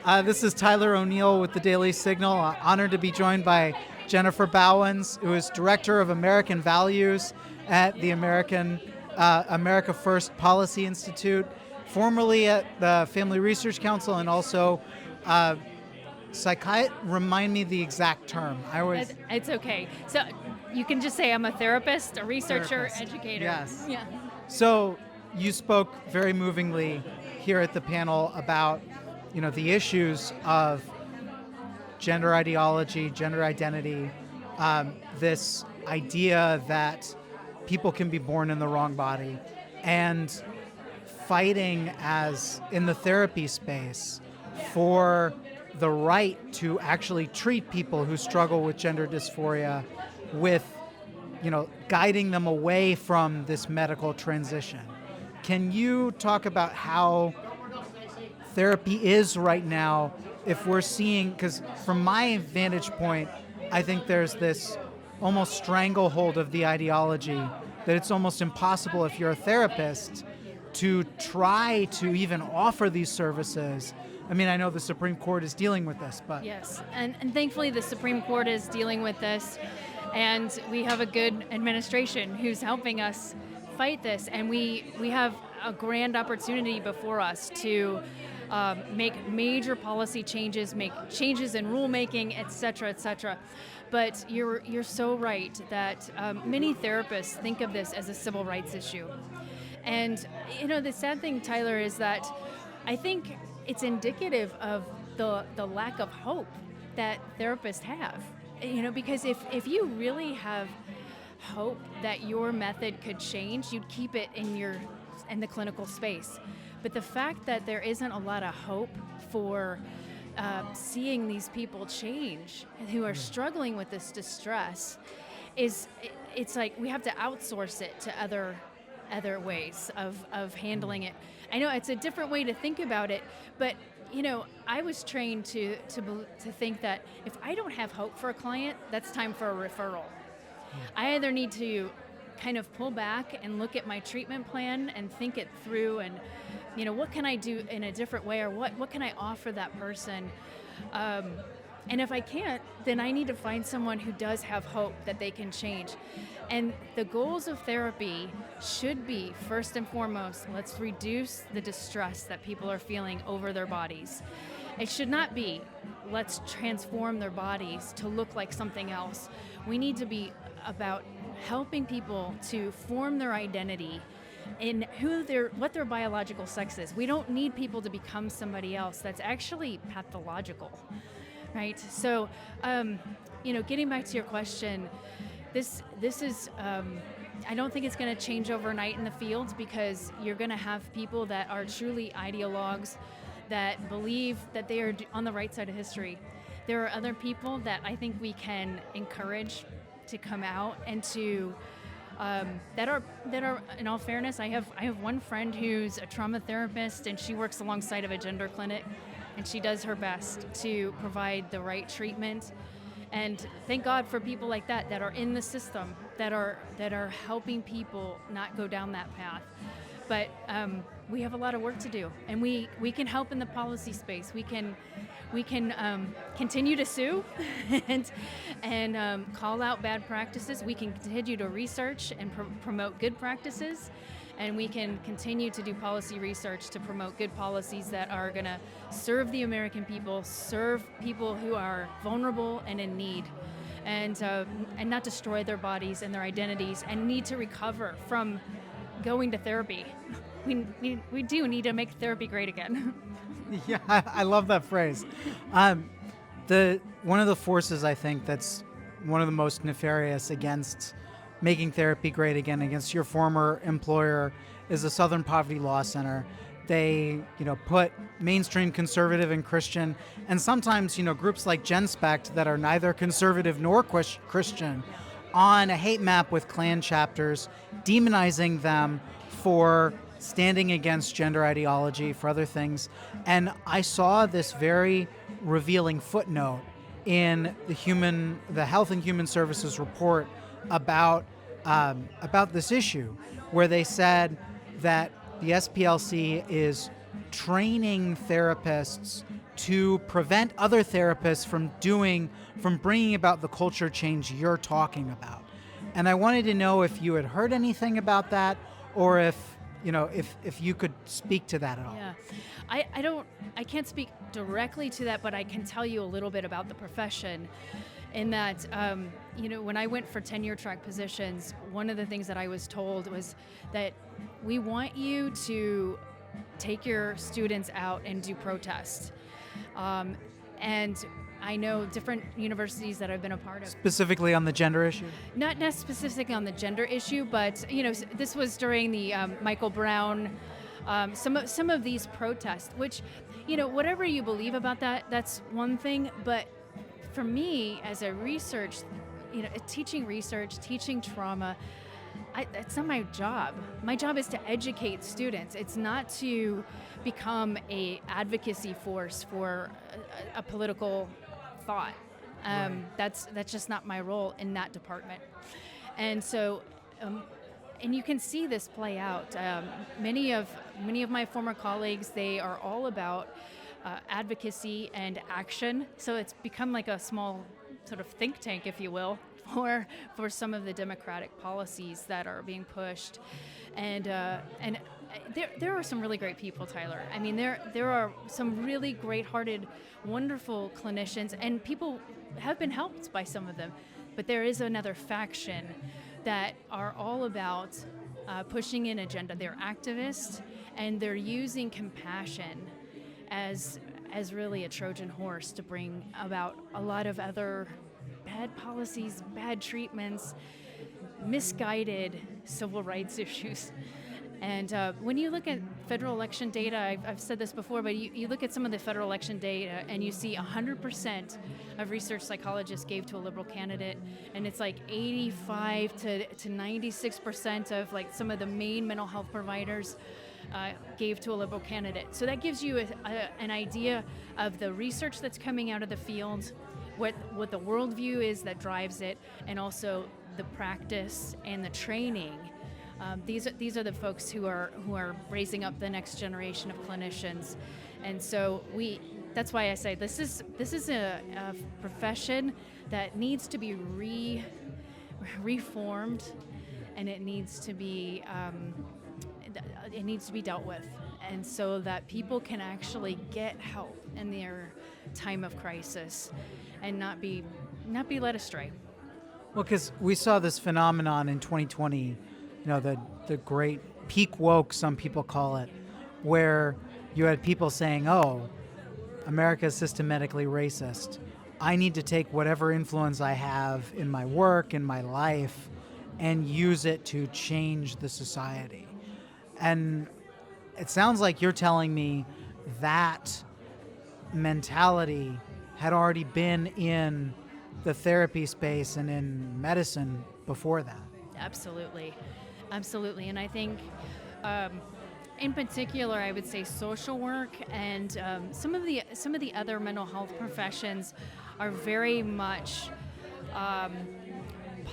This is Tyler O'Neill with the Daily Signal. Honored to be joined by Jennifer Bauwens, who is Director of American Values at the America First Policy Institute, formerly at the Family Research Council, and also remind me the exact term. It's okay. So you can just say I'm a therapist, a researcher, educator. Yes. Yeah. So you spoke very movingly here at the panel about, the issues of gender ideology, gender identity, this idea that people can be born in the wrong body, and fighting as in the therapy space for the right to actually treat people who struggle with gender dysphoria with, guiding them away from this medical transition. Can you talk about how therapy is right now, if we're seeing, because from my vantage point, I think there's this almost stranglehold of the ideology that it's almost impossible if you're a therapist to try to even offer these services. I mean, I know the Supreme Court is dealing with this, but... Yes, and thankfully the Supreme Court is dealing with this, and we have a good administration who's helping us fight this, and we have a grand opportunity before us to make major policy changes, make changes in rulemaking, et cetera, et cetera. But you're so right that many therapists think of this as a civil rights issue. And, the sad thing, Tyler, is that I think it's indicative of the lack of hope that therapists have. Because if you really have hope that your method could change, you'd keep it in the clinical space. But the fact that there isn't a lot of hope for seeing these people change who are struggling with this distress it's like we have to outsource it to other ways of handling it. I know it's a different way to think about it, but I was trained to think that if I don't have hope for a client, that's time for a referral. I either need to kind of pull back and look at my treatment plan and think it through, and what can I do in a different way, or what can I offer that person, and if I can't, then I need to find someone who does have hope that they can change. And the goals of therapy should be, first and foremost, let's reduce the distress that people are feeling over their bodies. It should not be, let's transform their bodies to look like something else. We need to be about helping people to form their identity in what their biological sex is. We don't need people to become somebody else. That's actually pathological, right? So, getting back to your question, this is, I don't think it's going to change overnight in the field, because you're going to have people that are truly ideologues that believe that they are on the right side of history. There are other people that I think we can encourage to come out and to that are in all fairness, I have one friend who's a trauma therapist, and she works alongside of a gender clinic, and she does her best to provide the right treatment. And thank God for people like that are in the system, that are helping people not go down that path. But we have a lot of work to do, and we can help in the policy space. We can continue to sue and call out bad practices. We can continue to research and promote good practices, and we can continue to do policy research to promote good policies that are going to serve the American people, serve people who are vulnerable and in need, and not destroy their bodies and their identities, and need to recover from going to therapy. We do need to make therapy great again. Yeah, I love that phrase. One of the forces, I think, that's one of the most nefarious against making therapy great again, against your former employer, is the Southern Poverty Law Center. They, put mainstream conservative and Christian, and sometimes, groups like GenSpect that are neither conservative nor Christian, on a hate map with Klan chapters, demonizing them for standing against gender ideology, for other things. And I saw this very revealing footnote in the Health and Human Services report about this issue, where they said that the SPLC is training therapists to prevent other therapists from bringing about the culture change you're talking about. And I wanted to know if you had heard anything about that, or if you could speak to that at all. Yeah, I can't speak directly to that, but I can tell you a little bit about the profession. In that, when I went for tenure track positions, one of the things that I was told was that we want you to take your students out and do protests. And I know different universities that I've been a part of. Specifically on the gender issue? Not specifically on the gender issue, but this was during the Michael Brown, some of these protests, which, whatever you believe about that, that's one thing. But for me, as a research, teaching trauma, it's not my job. My job is to educate students. It's not to become a advocacy force for a political thought. That's just not my role in that department. And so, and you can see this play out. Many of my former colleagues, they are all about advocacy and action. So it's become like a small sort of think tank, if you will, for some of the democratic policies that are being pushed. And there are some really great people, Tyler. I mean, there are some really great-hearted, wonderful clinicians, and people have been helped by some of them. But there is another faction that are all about pushing an agenda. They're activists, and they're using compassion as really a Trojan horse to bring about a lot of other bad policies, bad treatments, misguided civil rights issues. And when you look at federal election data, I've said this before, but you look at some of the federal election data and you see 100% of research psychologists gave to a liberal candidate, and it's like 85 to 96% of like some of the main mental health providers gave to a liberal candidate. So that gives you an idea of the research that's coming out of the field, what the worldview is that drives it, and also the practice and the training. These are the folks who are raising up the next generation of clinicians, and so that's why I say this is a profession that needs to be reformed, and it needs to be dealt with, and so that people can actually get help in their time of crisis and not be led astray. Well, because we saw this phenomenon in 2020, the great peak woke, some people call it, where you had people saying, oh, America is systematically racist. I need to take whatever influence I have in my work, in my life, and use it to change the society. And it sounds like you're telling me that mentality had already been in the therapy space and in medicine before that. Absolutely. And I think in particular, I would say social work and some of the other mental health professions are very much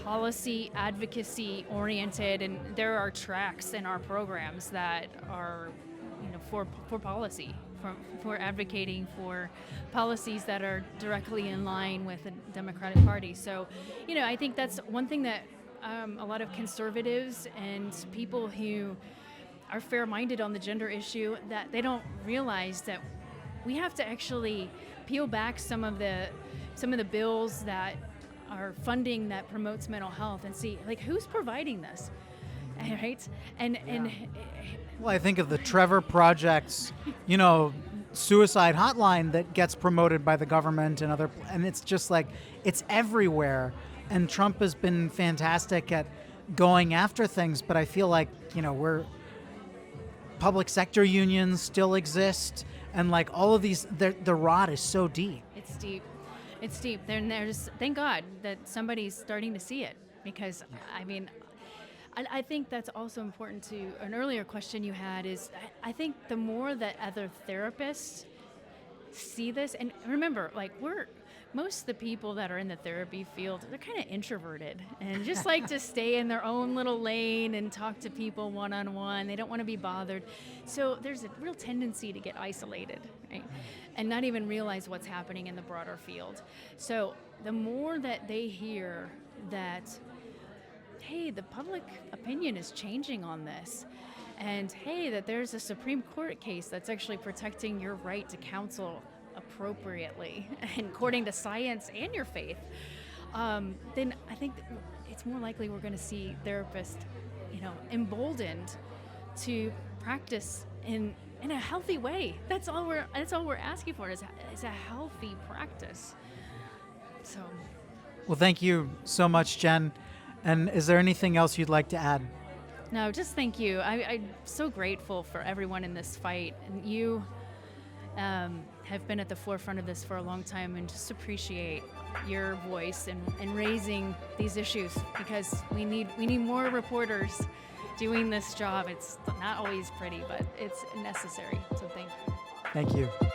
policy advocacy oriented, and there are tracks in our programs that are for policy, for advocating for policies that are directly in line with the Democratic Party. So I think that's one thing that a lot of conservatives and people who are fair-minded on the gender issue, that they don't realize that we have to actually peel back some of the bills that are funding that promotes mental health and see like who's providing this, right? And well, I think of the Trevor Project's suicide hotline that gets promoted by the government and it's just like it's everywhere. And Trump has been fantastic at going after things, but I feel like public sector unions still exist, and like all of these, the rot is so deep. It's deep. There's thank God that somebody's starting to see it, because I think that's also important to an earlier question you had is I think the more that other therapists see this. And remember, like, most of the people that are in the therapy field, they're kind of introverted and just like to stay in their own little lane and talk to people one-on-one. They don't want to be bothered. So there's a real tendency to get isolated, right? And not even realize what's happening in the broader field. So the more that they hear that, hey, the public opinion is changing on this, and hey, that there's a Supreme Court case that's actually protecting your right to counsel appropriately and according to science and your faith, then I think that it's more likely we're going to see therapists, emboldened to practice in a healthy way. That's all we're asking for is a healthy practice. So, Well, thank you so much, Jen. And is there anything else you'd like to add? no, just thank you. I'm so grateful for everyone in this fight, and you have been at the forefront of this for a long time, and just appreciate your voice and raising these issues, because we need more reporters doing this job. It's not always pretty, but it's necessary. So thank you. Thank you.